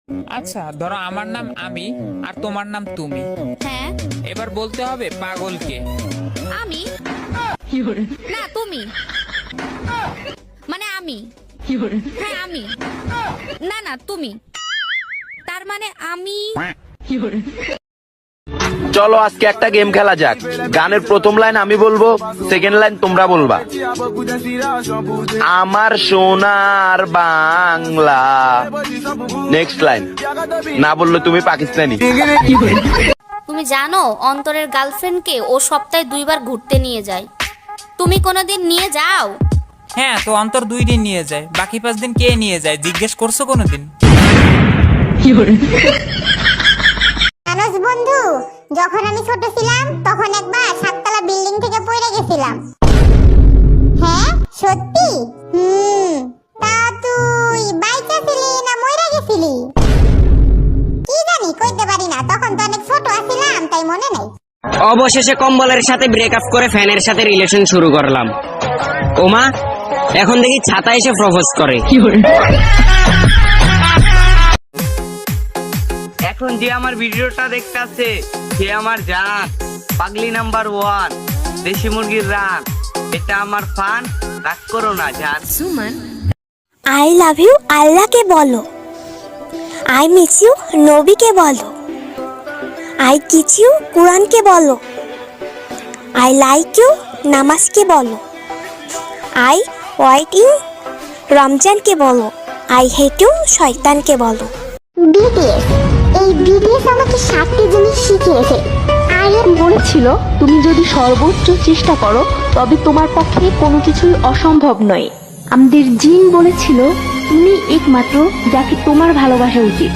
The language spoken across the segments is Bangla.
আচ্ছা ধরো আমার নাম আমি আর তোমার নাম তুমি, হ্যাঁ এবার বলতে হবে পাগলকে। আমি না তুমি, মানে আমি, হ্যাঁ আমি, না না তুমি, তার মানে আমি। চলো আজকে একটা গেম খেলা যাক। গানের প্রথম লাইন আমি বলবো, সেকেন্ড লাইন তোমরা বলবা। আমার সোনার বাংলা, নেক্সট লাইন না বললে তুমি পাকিস্তানি। তুমি জানো অন্তরের গার্লফ্রেন্ডকে ও সপ্তাহে 2 বার ঘুরতে নিয়ে যায়, তুমি কোনোদিন নিয়ে যাও? হ্যাঁ তো অন্তর 2 দিন নিয়ে যায়, বাকি 5 দিন কে নিয়ে যায় জিজ্ঞেস করছো কোনোদিন? জানোস বন্ধু, যখন আমি ছোট ছিলাম তখন একবার 7তলা বিল্ডিং থেকে পড়ে গেছিলাম। হ্যাঁ সত্যি? তা তুই বাইচা ছিলি না মইরা গেছিলি? কি জানি কইতে পারি না, তখন তো অনেক ছোট ছিলাম তাই মনে নাই। অবশেষে কম্বলের সাথে ব্রেকআপ করে ফ্যানের সাথে রিলেশন শুরু করলাম। ওমা এখন দেখি ছাতা এসে প্রপোজ করে। এখন যে আমার ভিডিওটা দেখতাছে সে আমার জান, পাগলি নাম্বার 1, দেশি মুরগির রান। এটা আমার ফান, রাগ করো না জান। আই লাভ ইউ আল্লাহকে বলো, আই মিস ইউ নবীকে বলো, আই কিস ইউ কুরআনকে বলো, আই লাইক ইউ নামাজকে বলো, আই ওয়াইট ইউ রমজানকে বলো, আই হেট ইউ শয়তানকে বলো। বিটিএস, এই বিটিএস আমাকে 7টি জিনিস শিখিয়েছে। আগে বলেছিল তুমি যদি সর্বোচ্চ চেষ্টা করো তবে তোমার পক্ষে কোনো কিছুই অসম্ভব নয়। আমাদের জিন বলেছিল তুমি একমাত্র যাকে তোমার ভালোবাসা উচিত।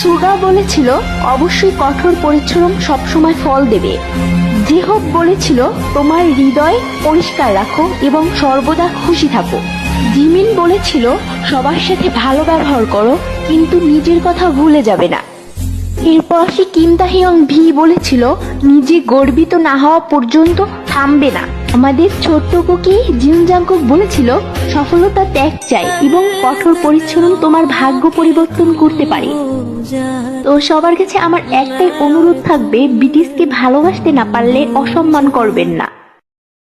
সুগা বলেছিল অবশ্যই কঠোর পরিশ্রম সবসময় ফল দেবে। জেহব বলেছিল তোমার হৃদয় পরিষ্কার রাখো এবং সর্বদা খুশি থাকো। জিমিন বলেছিল সবার সাথে ভালো ব্যবহার করো কিন্তু নিজের কথা ভুলে যাবে না। এরপর সে কিম তাহিয়ং ভি বলেছিল নিজে গর্বিত না হওয়া পর্যন্ত থামবে না। আমাদের ছোট্ট কুকি জিন জাংকুক বলেছিল সফলতা ত্যাগ চাই এবং কঠোর পরিশ্রম তোমার ভাগ্য পরিবর্তন করতে পারে। তো সবার কাছে আমার একটাই অনুরোধ থাকবে, বিটিএসকে ভালোবাসতে না পারলে অসম্মান করবেন না।